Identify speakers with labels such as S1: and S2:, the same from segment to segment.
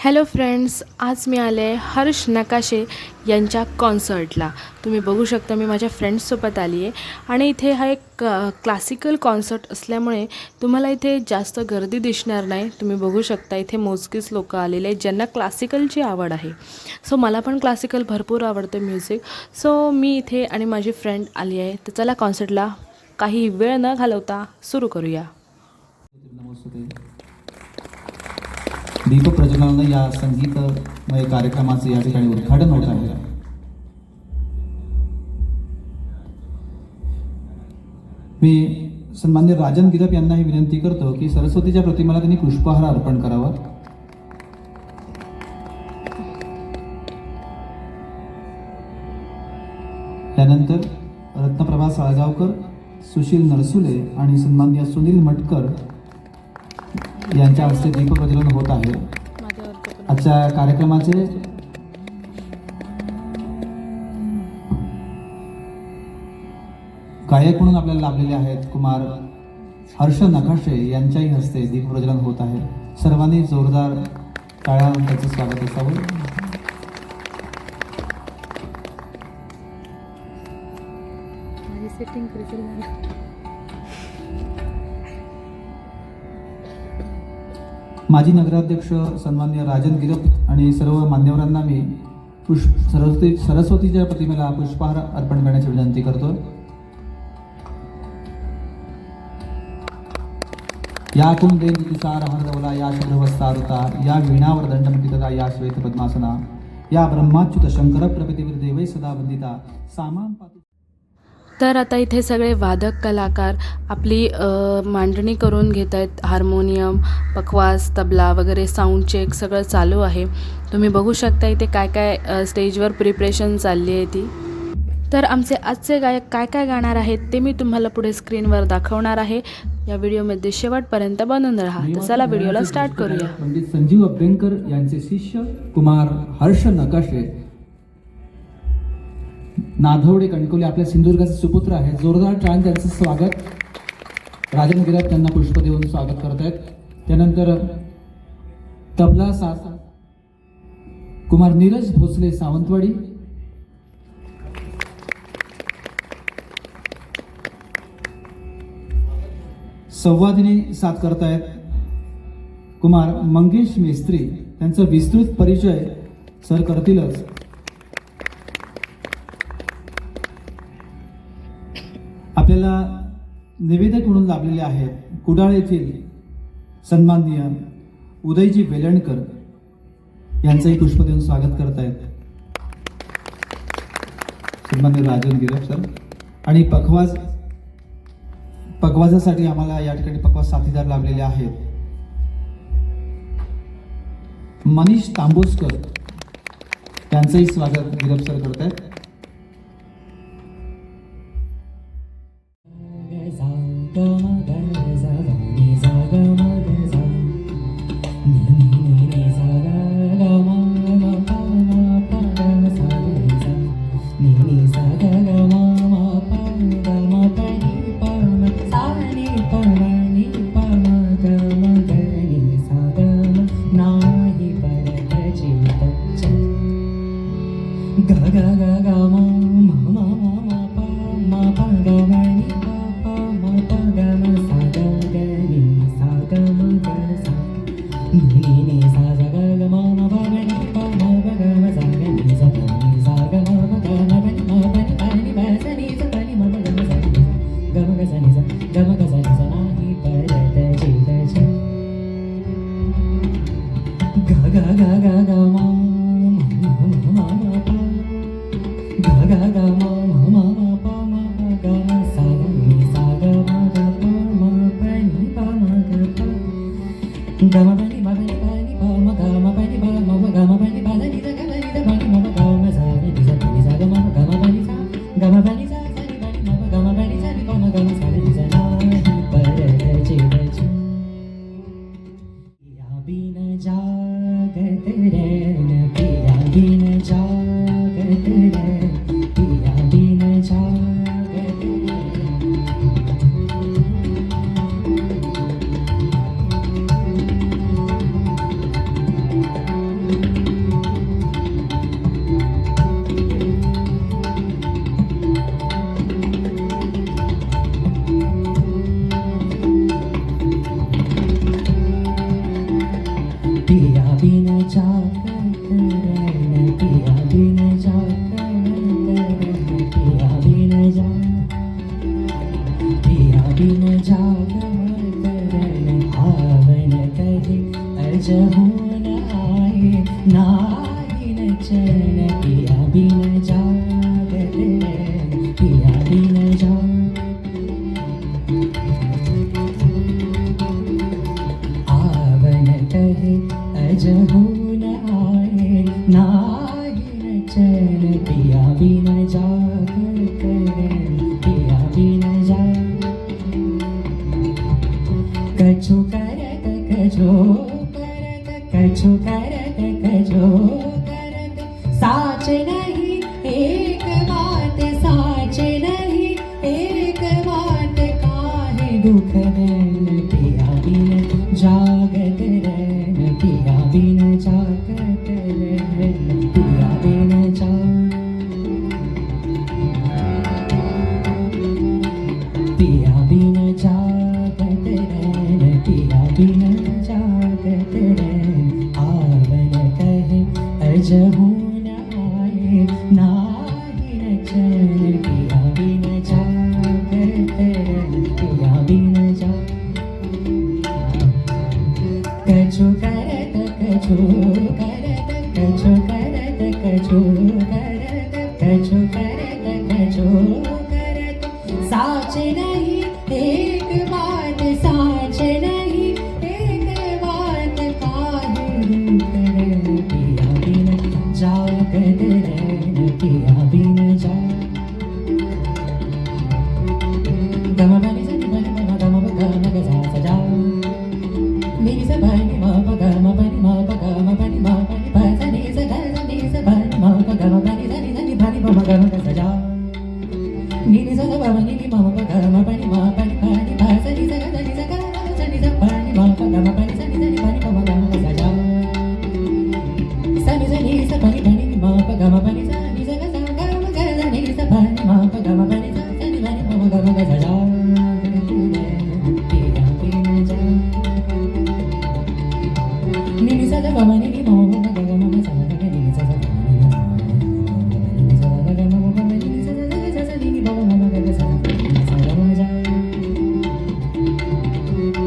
S1: Hello friends, आज मी आले हर्ष नकाशे यांच्या कॉन्सर्टला. तुम्ही बघू शकता मी माझ्या फ्रेंड्ससोबत आली आहे आणि इथे हा एक क्लासिकल कॉन्सर्ट असल्यामुळे तुम्हाला इथे जास्त गर्दी दिसणार नाही. तुम्ही बघू शकता इथे मोजकीच लोक आलेले आहेत ज्यांना क्लासिकलची आवड आहे. सो मला पण क्लासिकल भरपूर आवडतं म्युझिक. सो मी इथे आणि माझी फ्रेंड आली आहे. तर चला कॉन्सर्टला काही वेळ न घालवता सुरू करूया.
S2: दीप प्रज्वलनानं या संगीतमय कार्यक्रमाचे या ठिकाणी उद्घाटन होत आहे. मी सन्माननीय राजन गिरप यांना ही विनंती करतो की सरस्वतीच्या प्रतिमेला त्यांनी पुष्पहार अर्पण करावा. त्यानंतर रत्नप्रभा साळगावकर, सुशील नरसुले आणि सन्माननीय सुनील मटकर यांच्या हस्ते दीप प्रज्वलन होत आहे. आजच्या कार्यक्रमाचे गायक म्हणून आपल्याला लाभलेले आहेत कुमार हर्ष नकाशे यांच्याही हस्ते दीप प्रज्वलन होत आहे. सर्वांनी जोरदार टाळ्या त्याचे स्वागत असावं. माजी नगराध्यक्ष सन्माननीय राजन गिरप आणि सर्व मान्यवरांना मी सरस्वतीच्या प्रतिमेला पुष्पहार अर्पण करण्याची विनंती करतो. या कुंडे तुसार हरदवला या शुभ्रवस्तारुता या वीणावर दंडमटितता या श्वेत पद्मासना या ब्रह्माच्युत शंकर प्रकृतीवर देवै सदा वंदिता सामाम.
S1: तर आता इथे सगळे वादक कलाकार आपली मांडणी करून घेत आहेत. हार्मोनियम, पखवाज, तबला वगैरे साऊंड चेक सगळं चालू आहे. तुम्ही बघू शकता इथे काय काय स्टेजवर प्रिपरेशन चालली आहे ती. तर आमचे आजचे गायक काय काय गाणार आहेत ते मी तुम्हाला पुढे स्क्रीनवर दाखवणार आहे. या व्हिडिओमध्ये शेवटपर्यंत बनून राहा. तर चला व्हिडिओला स्टार्ट करूया.
S2: पंडित संजीव अभ्यंकर यांचे शिष्य कुमार हर्ष नकाशे नाधवडे कणकवली आपल्या सिंधुदुर्गाचे सुपुत्र आहेत. जोरदार टाळ्यांनी त्यांचं स्वागत. राजन गिरप त्यांना पुष्प देऊन स्वागत करत आहेत. त्यानंतर तबला साथ कुमार नीरज भोसले सावंतवाडी, संवादिनी साथ करत आहेत कुमार मंगेश मेस्त्री. त्यांचा विस्तृत परिचय सर करतीलच. आपल्याला निवेदक म्हणून लाभलेले आहेत कुडाळ येथील सन्माननीय उदयजी वेलणकर यांचंही पुष्प देऊन स्वागत करत आहेत सन्माननीय राजन गिरप सर. आणि पखवाजासाठी आम्हाला या ठिकाणी पखवाज साथीदार लाभलेले आहेत मनीष तांबोसकर. त्यांचंही स्वागत गिरप सर करत आहेत.
S3: जागरण भावन कहे अजहून आए नाही नचन पिया बिन जागत पिया बिन आवन कहे अजहून आए नाही नचन पिया बिन जागत पिया बिन कछु करत कछु करत साच नहीं एक बात साच नहीं एक बात काहे दुख रैन पिया बिन जागत रैन पिया बिन जागत रैन पिया बिन पिया बिन जागत रैन पिया बिन जागत रैन आवन कहे अजहून आए नाही नचन पिया बिन जागत रैन पिया बिन कछु करत कछु करत कछु करत कछु करत कछु करत कछु करत साच नहीं एक बात साच नहीं एक बात काहे रैन पिया बिन जागत रैन पिया बिन गम बनि सनि बनि मम गम ग म ग सा सा जा मेरी सा बनि म प ग म बनि म प ग म बनि म बनि प सा नि सा ग सा नि सा बनि म प ग म बनि सा नि बनि म ग म ग सा जा नि सा सा ब नि म प ग म बनि म बनि बनि प सा नि सा ग सा नि सा ग सा नि सा बनि म प ग म बनि सा नि बनि म ग म ग सा जा सा नि सा बनि बनि म प ग म बनि सा नि सा ग सा ग म ग सा नि सा बनि म प ग म बनि सा नि बनि म ग म ग सा जा पिया बिन जा नि सा सा ब नि म प ग म ग सा ग नि सा सा नि सा ग म ग म नि सा सा ग सा नि ब म ग ग सा सा ग म जा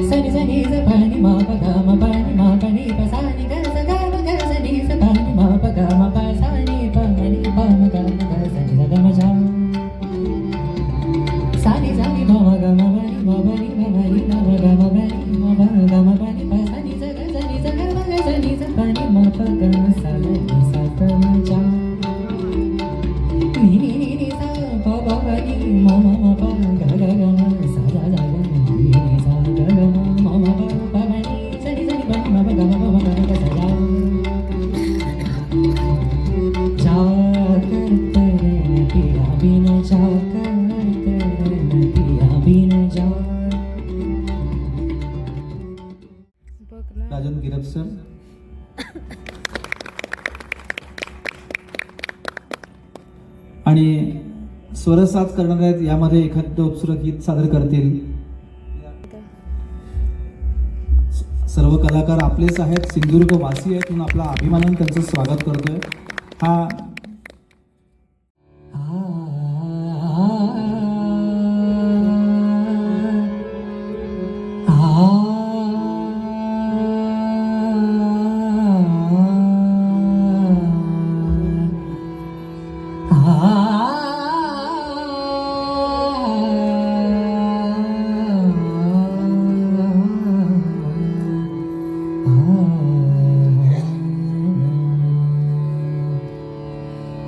S3: सा नि सा ब नि म प ग म बनि म बनि प सा नि ग सा ग म ग सा नि सा बनि म प ग म प सा नि प म नि प म ग म ग सा नि सा ग म जा सा नि ब म ग म बनि म बनि म बनि म ग म बनि म ब ग म बनि प सा नि सा ग ग म ग सा नि सा बनि म प ग सा नि सा ग म जा नि सा प ब ब नि म म म प ग ग ग म सा जा जा ग नि सा ग ग म म म प प ब नि सा नि बनि म प ग म प म ग म ग सा जा जागत रैन पिया बिन जागत रैन पिया बिन जा
S1: बघ ना
S2: राजन गिरप सर आणि स्वरसाथ करणार आहेत यामध्ये एखादं उपसुरत गीत सादर करतील सर्व कलाकार आपलेच आहेत सिंधुदुर्ग वासी आहेत म्हणून आपला अभिमानाने त्यांचं स्वागत करतोय हा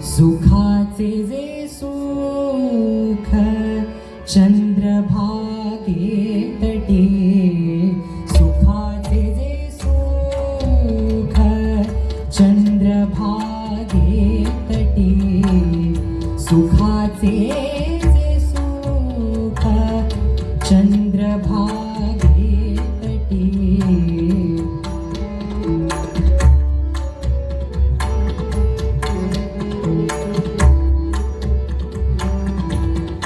S3: सुखाचे जे सुख चंद्रभागे तटे सुखाचे जे सुख चंद्रभागे तटे सुखाचे जे सुख चंद्रभागे तटे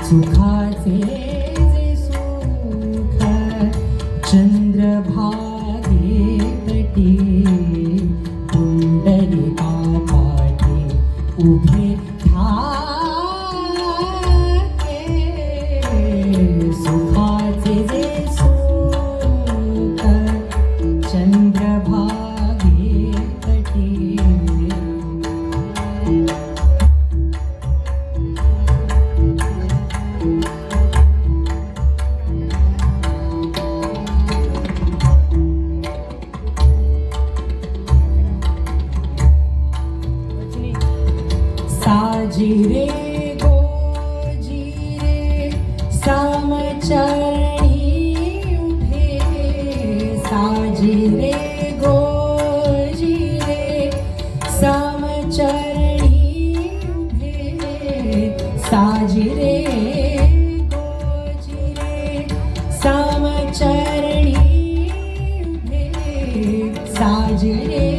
S3: सुखाचे जे सुख चंद्रभागे तटी पुंडलिका पाठी उभे ठाके सुखाचे जे सामचरणी उभे साजिरे गोजिरे सामचरणी उभे साजिरे गोजिरे सामचरणी उभे साजिरे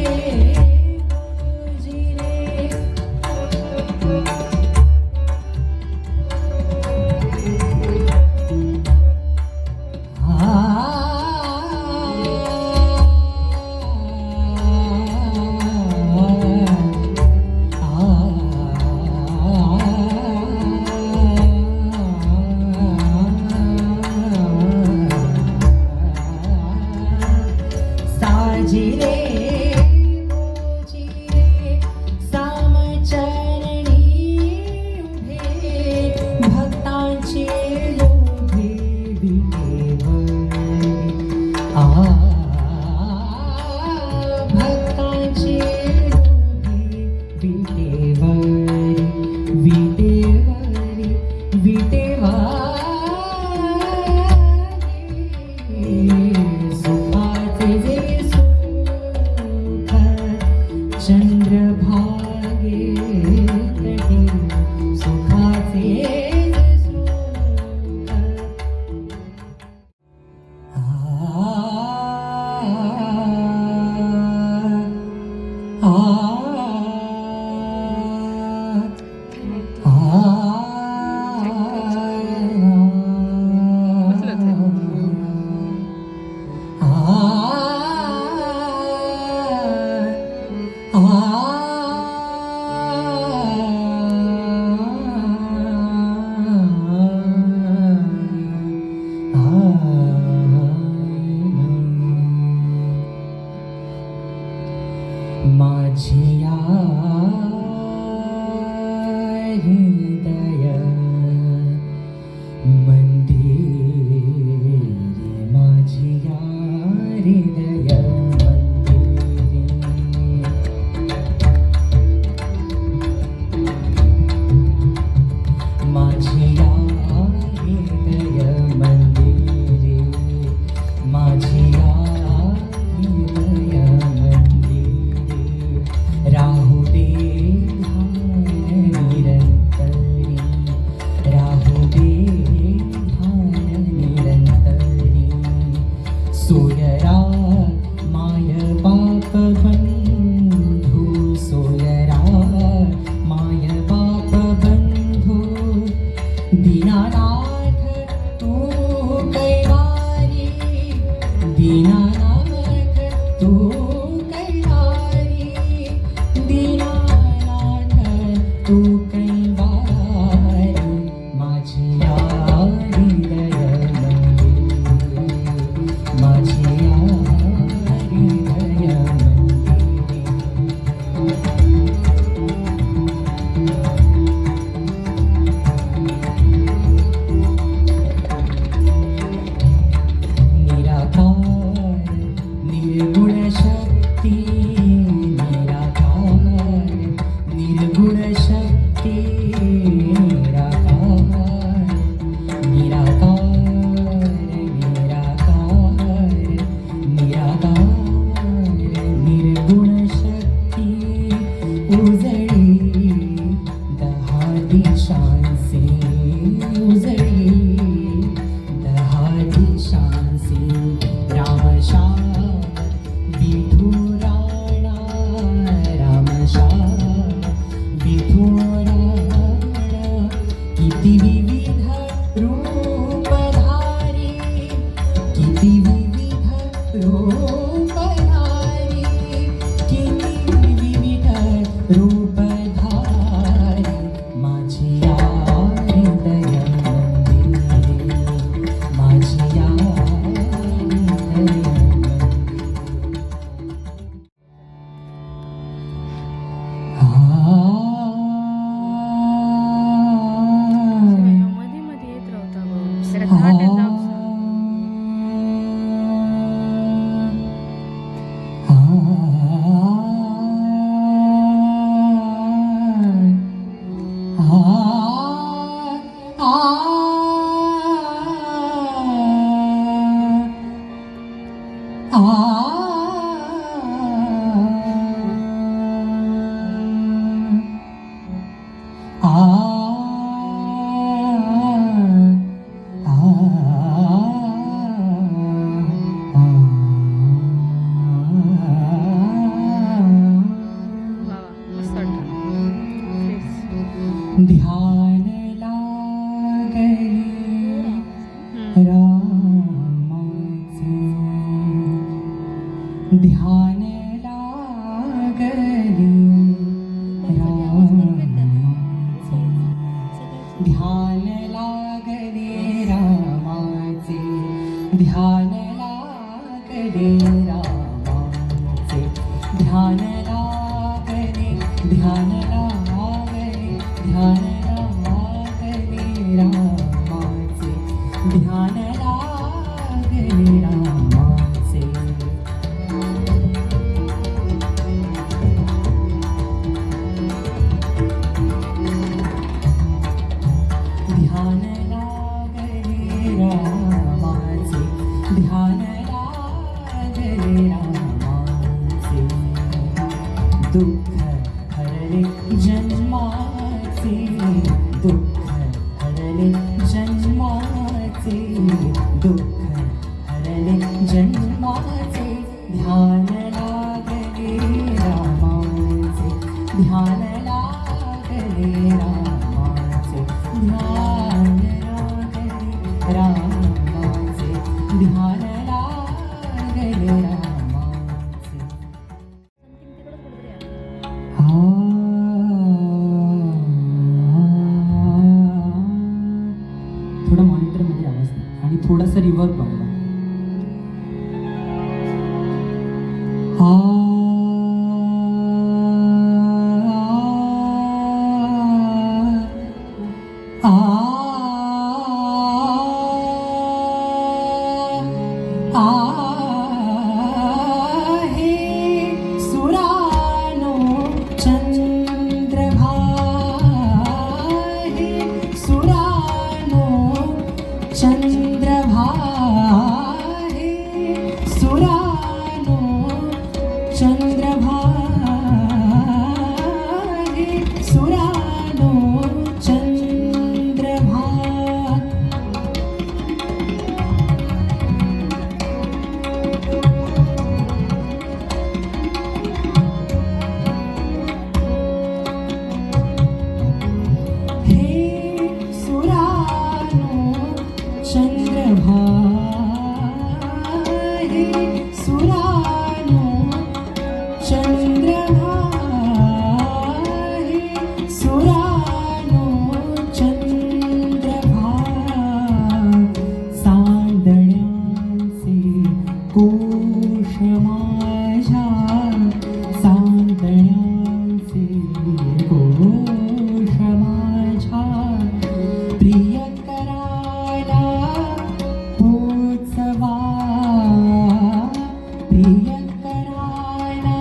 S3: साजिरे गोजिरे सामचरणी उभे भक्तांचे लोभे विटेवर भक्तांचे लोभे विटेवर सुखाचे जे सुख चंद्रभागे तटे सुखाचे जे सुख माझिया हृदय मंदिरे माझिया हृदय मंदिरे माझिया हृदय मंदिरे माझिया हृदय मंदिरे राहू दे ध्यान निरंतरी राहू दे ध्यान निरंतरी सोयरा माय बाप बंधू सोयरा माय बाप बंधू दीनानाथ तू कैवारी दीनानाथ तू कैवारी दीनानाथ तू कैवारी माझिया हृदय मंदिरे माझिया हृदय निराकार निर्गुण शक्ती निराकार निर्गुण शक्ती निराकार निराकार निराकार निराकार निर्गुण शक्ती उजळी दहा दिशांचे उजळी दहा दिशांचे रामश्याम विठू राणा रामश्याम विठू राणा किती विविध रूपधारी किती विविध रूपधारी किती विविध रूपधारी माझिया हृदय मंदिरे माझिया हृदय
S1: मध्ये मध्ये येत राहता भाऊ जरा घाटात जाऊसा.
S3: ध्यान लागले रामाचे ध्यान लागले ध्यान लागले ध्यान लागले रामाचे ध्यान लागले रामाचे ध्यान लागले रामाचे ध्यान लागले रामाचे दुःख हरले जन्माचे दुःख हरले जन्माचे दुःख हरले जन्माचे ध्यान लागले रामाचे ध्यान लागले रामाचे ध्यान लागले रामाचे ध्यान लागले रामाचे थोडं मॉनिटरमध्ये आवाज नाही आणि थोडासा रिवर्ब वाढवा सुरानो चंद्रभा सुरानो चंद्रभा सुरानो चंद्रभा सुरानो चंद्रभा चंद्रभा सुरानो चंद्रभा सुरानो चंद्रभा सांदण्यांचे कोश माझ्या सांदण्यांचे कोश माझ्या प्रिय करायला पोचवा प्रिय करायला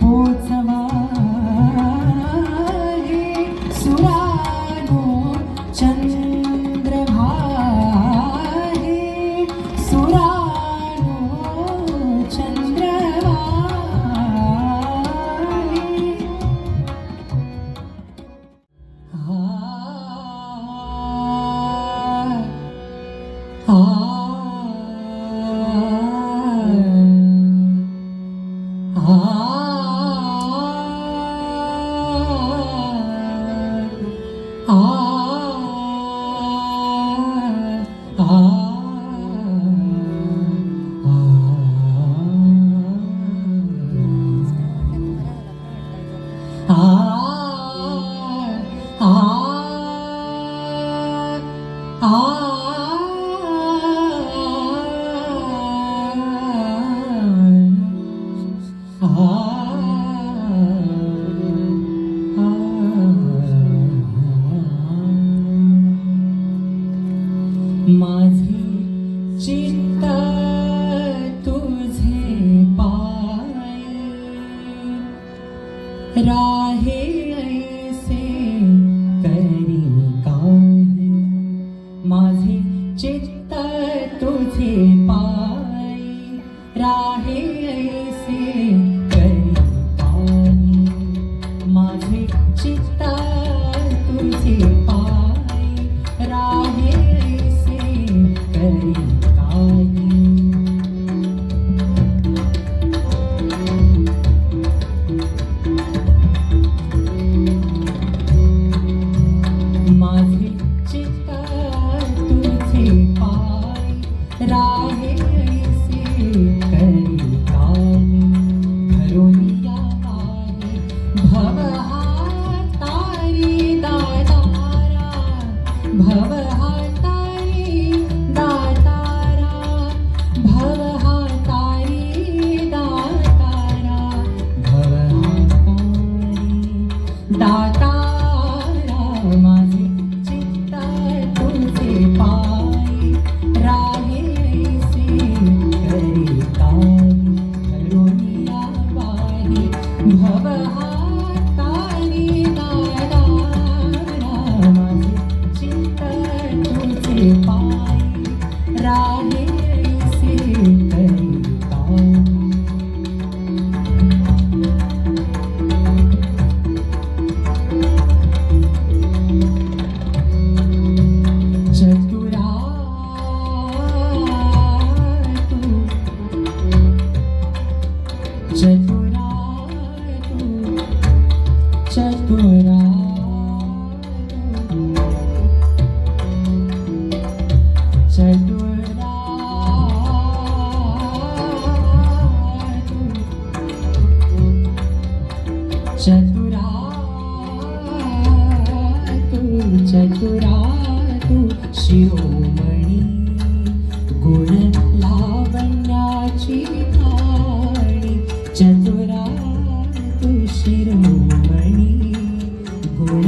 S3: पोचवा सुरानो चंद्रभा सुरानो चंद्रभा माझे चित्त तुझे पाय राहे ऐसे करी काय माझे चित्त तुझे पाय राहे ऐसे करी काय माझे चित्त तुझे पाय राहे ऐसे करी काय माझे चित्त तुझे पाय राहे ऐसे करी काय भरोनिया आहे भव हातारी दातारा भव हातारी दातारा पायी राहेसे करिता चतुरा तू चतुरा तू चतुरा चतुरा चतुरा तू चतुरा तू शिरोमणी गुण लावण्याची खाणी चतुरा तू शिरोमणी गुण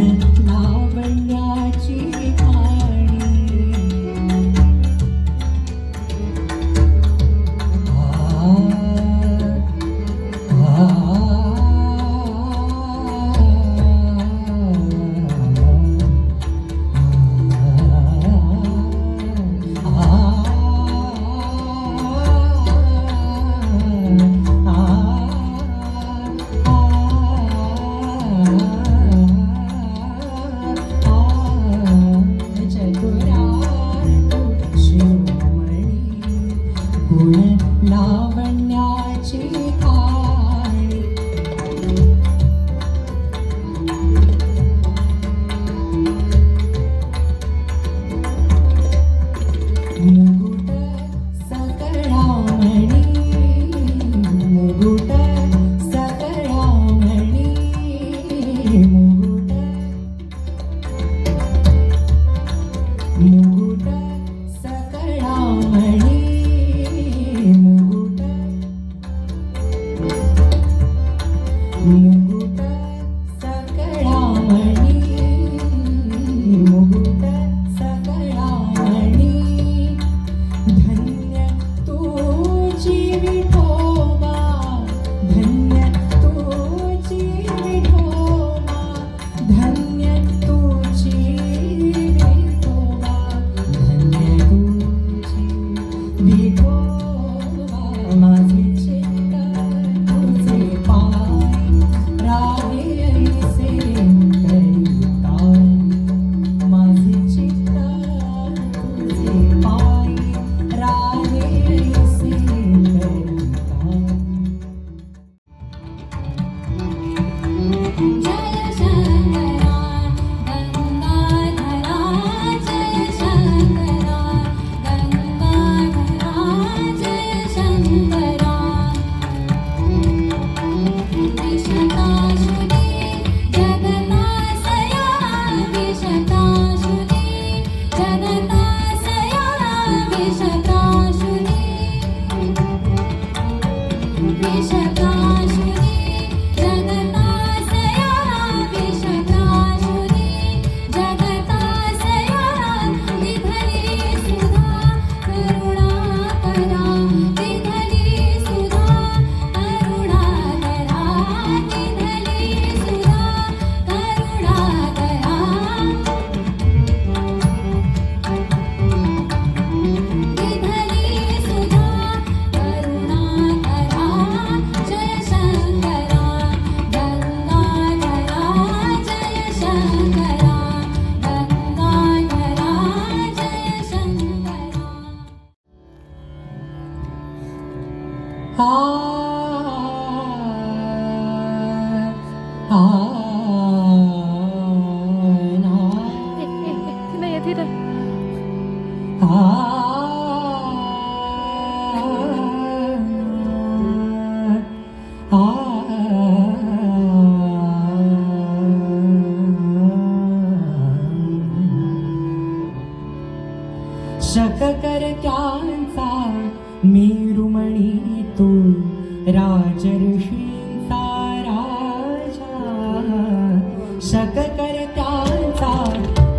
S3: लावण्याची खाणी लावण्याची खाणी मुकुट सकळामणी मुकुट सकळामणी मुकुट मुकुट सकळामणी मुकुट मुकुट सकळामणी मुकुट सकळामणी धन्य तुझी विठोबा धन्य तुझी विठोबा धन्य तुझी विठोबा धन्य तुझी विठोबा माझे चित्त तुझे पाय राहेसे करिता माझे चित्त तुझे पाय राहेसे करिता
S4: जय शंकरा गंगाधरा जय शंकरा गंगाधरा जय शंकरा विशताशुदे जगतासया विशताशुदे जगतासया विशताशुदे विशताशुदे जगतासया विशताशुदे जगतासया विधली सुधा करुणाकरा विधली सुधा करुणाकरा विधली सुधा करुणाकरा विधली सुधा करुणाकरा जय शंकरा गंगाधरा जय शंकरा गंगाधरा जय शंकरा
S1: नाही येते रे.
S3: शककर्त्यांचा मेरुमणी तू राजर्षींचा राजा शककर्त्यांचा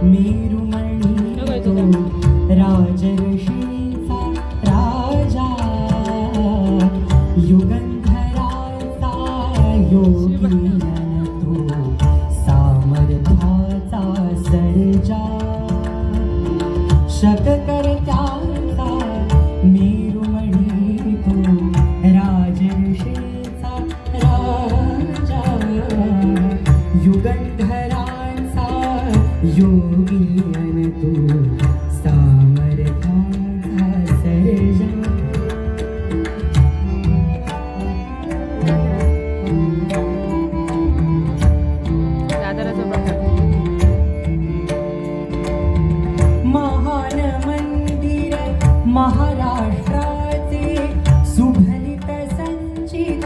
S3: मेरुमणी तू राजर्षींचा राजा युगंधराचा योगिन तू सामर्थ्याचा सर्जा सतकर्त्यांचा मेरुमणी तू राजऋषीचा राजा युगंधरांचा योगी अन तू सामर्थ्याचा सर्जा
S1: दादराचा प्रकार
S3: महान मंदिर महाराष्ट्राचे सुभलित संचित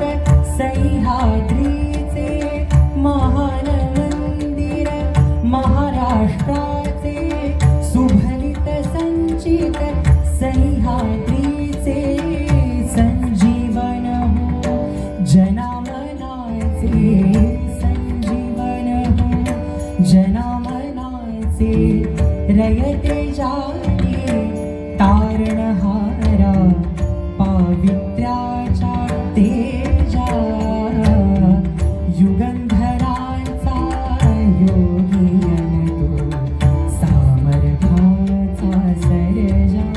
S3: सह्याद्रीचे महान मंदिर महाराष्ट्राचे सुभलित संचित सह्याद्रीचे संजीवन हो जनामनाचे संजीवन हो जनामनाचे रयते जागे तारणहारा पावित्र्याच्या तेजा युगंधरांचा योगी अन तू सामर्थ्याचा सर्जा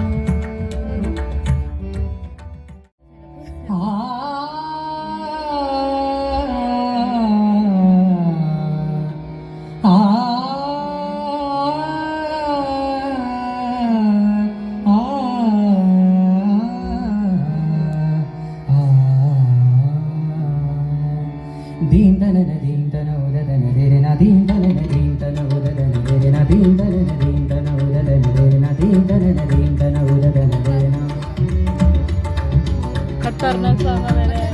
S1: खतरनाक सांगा मेरे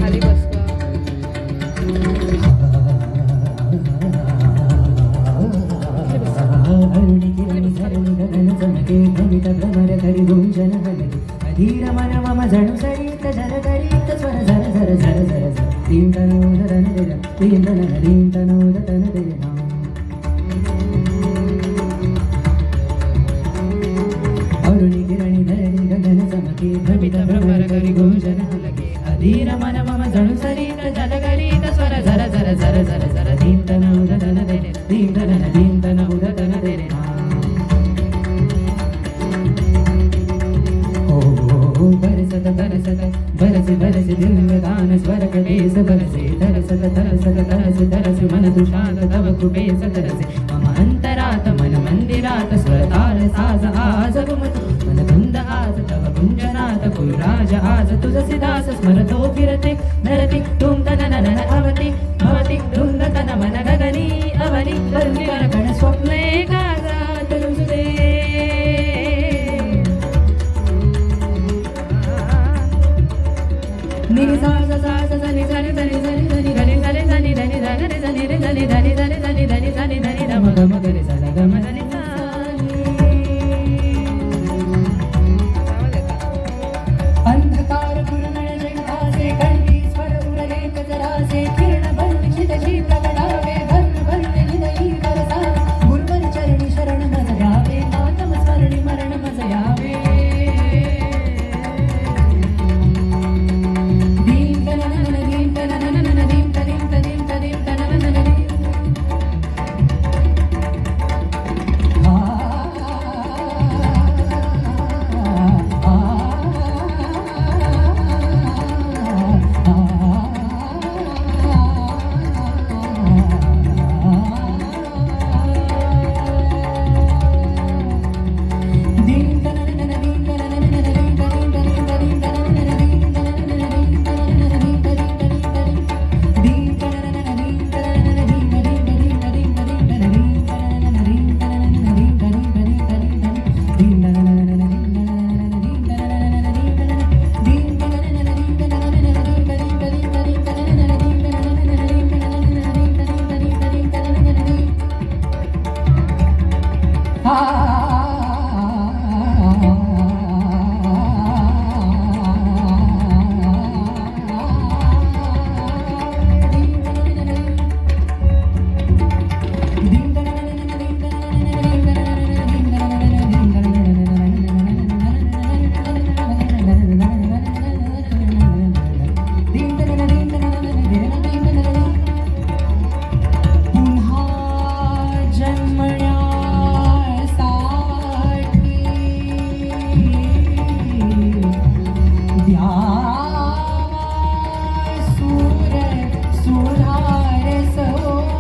S1: खाली बस
S3: धीर मन मम जणु सरित जर करीत स्वर झर झर झर झर झर तीन तनोदरन दिर तीन तनोदरन दिर अरुणि किरणि धरणि गगन चमके भ्रमित भ्रमर करि गुंजन लगे अधीर मन मम जणु सरित जल करीत स्वर झर झर झर झर झर तीन तनोदरन दिर तीन तनोदरन दिर बरसत बरसत बरस बरस दिव्यगान स्वर्ग देश बरसे तरसत तरसत तरस तरस मन तुषात तव कृपेस तरसे मम अंतरात मन मंदिरात स्वरताल साज आज गुमत मन धुंद आज तव कुंजनात कुलराज आज तुझ सिदास स्मरतो फिरते नरती तुम तन नन अवती भवती धुंद तन मन गगनी अवनी करुणी कण स्वप्ने कागात रुजते निरी सा सा सा सा सा नि सा नि सा नि सा नि सा नि गा नि सा नि सा नि धा नि धा ग नि सा नि रे सा नि धा नि सा नि सा नि धा नि सा नि धा नि धा म ग म ग रे सा सा ग म धा नि सा अंधकार पूर्ण जैतासे कंठी स्वर उरले कजरासे किरण बंधित जी प्रगटावे भर्ण भर्ण हृदयी वरसा गुरुवर चरणी शरण मज गावे मातम स्मरणी मरण मज यावे त्या सूर सुधारस हो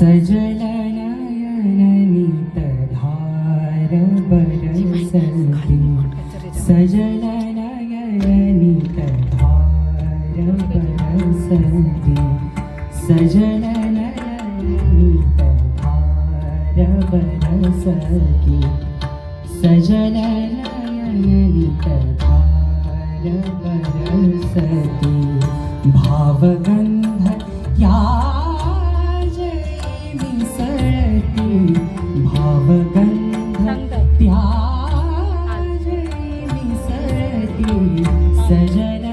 S3: सजल नयननीत धार बरसती सजल नयननीत धार बरसती सजल नयननीत धार बरसती सजल नयननीत धार बरसती भावगंध या भावगंध त्या मिसळती सजन